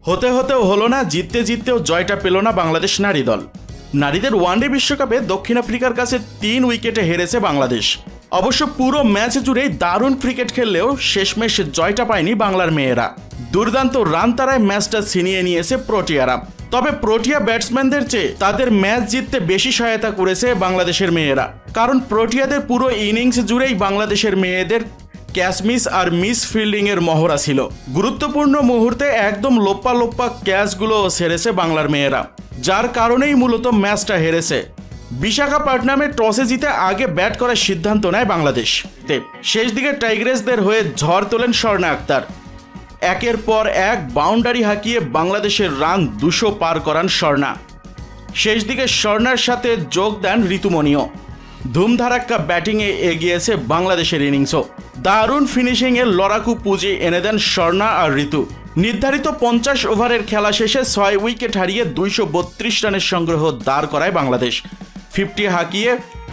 হতে হতেও হলো না, জিততে জিততেও জয়টা পেল না বাংলাদেশ নারী দল। নারীদের ওয়ানডে বিশ্বকাপে দক্ষিণ আফ্রিকার কাছে 3 উইকেটে হেরেছে বাংলাদেশ। অবশ্য পুরো ম্যাচ জুড়েই দারুণ ক্রিকেট খেললেও শেষমেশ জয়টা পায়নি বাংলার মেয়েরা। দুর্দান্ত রান তারায় ম্যাচটা ছিনিয়ে নিয়েছে প্রোটিয়ারা। তবে প্রোটিয়া ব্যাটসম্যানদের চেয়ে তাদের ম্যাচ জিততে বেশি সহায়তা করেছে বাংলাদেশের মেয়েরা, কারণ প্রোটিয়াদের পুরো ইনিংস জুড়েই বাংলাদেশের মেয়েদের ক্যাচ মিস আর মিস ফিল্ডিংয়ের মহড়া ছিল। গুরুত্বপূর্ণ মুহূর্তে একদম লোপ্পা লোপ্পা ক্যাচগুলো সেরেছে বাংলার মেয়েরা, যার কারণেই মূলত ম্যাচটা হেরেছে। বিশাখাপট্টনামে টসে জিতে আগে ব্যাট করার সিদ্ধান্ত নেয় বাংলাদেশ। শেষ দিকে টাইগ্রেসদের হয়ে ঝড় তোলেন স্বর্ণা আক্তার। একের পর এক বাউন্ডারি হাঁকিয়ে বাংলাদেশের রান 200 পার করান স্বর্ণা। শেষ দিকে স্বর্ণার সাথে যোগ দেন ঋতুমণিও। ধুমধারাক্কা ব্যাটিংয়ে এগিয়েছে বাংলাদেশের ইনিংসও। দারুণ ফিনিশিংয়ে লড়াকু পুঁজি এনে দেন স্বর্ণা আর ঋতু। নির্ধারিত 50 ওভারের খেলা শেষে 6 উইকেট হারিয়ে 232 রানের সংগ্রহ দাঁড় করায় বাংলাদেশ। 50 হাঁকিয়ে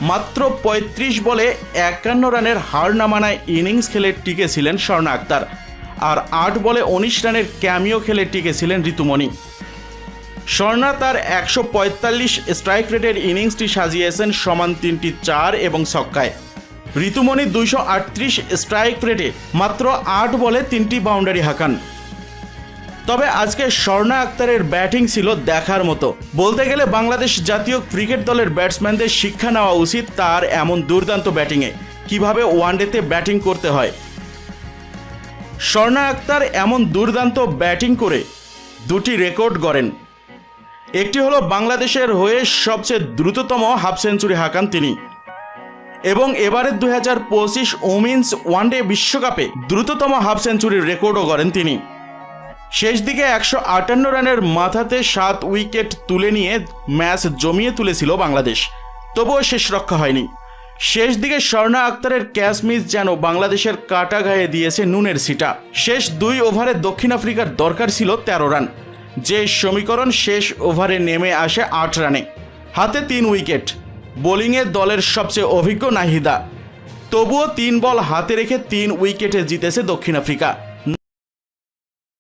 মাত্র 35 বলে 51 রানের হার না মানায় ইনিংস খেলে টিকেছিলেন স্বর্ণা আক্তার, আর 8 বলে 19 রানের ক্যামিও খেলে টিকেছিলেন ঋতুমণি। স্বর্ণা তার 145 স্ট্রাইক রেটের ইনিংসটি সাজিয়েছেন সমান 3টি 4 এবং ছক্কায়। ঋতুমণি 238 স্ট্রাইক রেটে মাত্র 8 বলে 3টি বাউন্ডারি হাঁকান। তবে আজকে স্বর্ণা আক্তারের ব্যাটিং ছিল দেখার মতো। বলতে গেলে বাংলাদেশ জাতীয় ক্রিকেট দলের ব্যাটসম্যানদের শিক্ষা নেওয়া উচিত তার এমন দুর্দান্ত ব্যাটিংয়ে, কিভাবে ওয়ানডেতে ব্যাটিং করতে হয়। স্বর্ণা আক্তার এমন দুর্দান্ত ব্যাটিং করে 2টি রেকর্ড গড়েন। একটি হলো বাংলাদেশের হয়ে সবচেয়ে দ্রুততম হাফ সেঞ্চুরি হাঁকান তিনি, এবং এবারের 2025 উমেন্স ওয়ানডে বিশ্বকাপে দ্রুততম হাফ সেঞ্চুরির রেকর্ডও গড়েন তিনি। শেষ দিকে 158 রানের মাথাতে 7 উইকেট তুলে নিয়ে ম্যাচ জমিয়ে তুলেছিল বাংলাদেশ, তবুও শেষ রক্ষা হয়নি। শেষ দিকে স্বর্ণা আক্তারের ক্যাচ মিস যেন বাংলাদেশের কাটা গায়ে দিয়েছে নুনের সিটা। শেষ 2 ওভারে দক্ষিণ আফ্রিকার দরকার ছিল 13 রান, যে সমীকরণ শেষ ওভারে নেমে আসে 8 রানে। হাতে 3 উইকেট, বোলিংয়ে দলের সবচেয়ে অভিজ্ঞ নাহিদা। তবুও 3 বল হাতে রেখে 3 উইকেটে জিতেছে দক্ষিণ আফ্রিকা।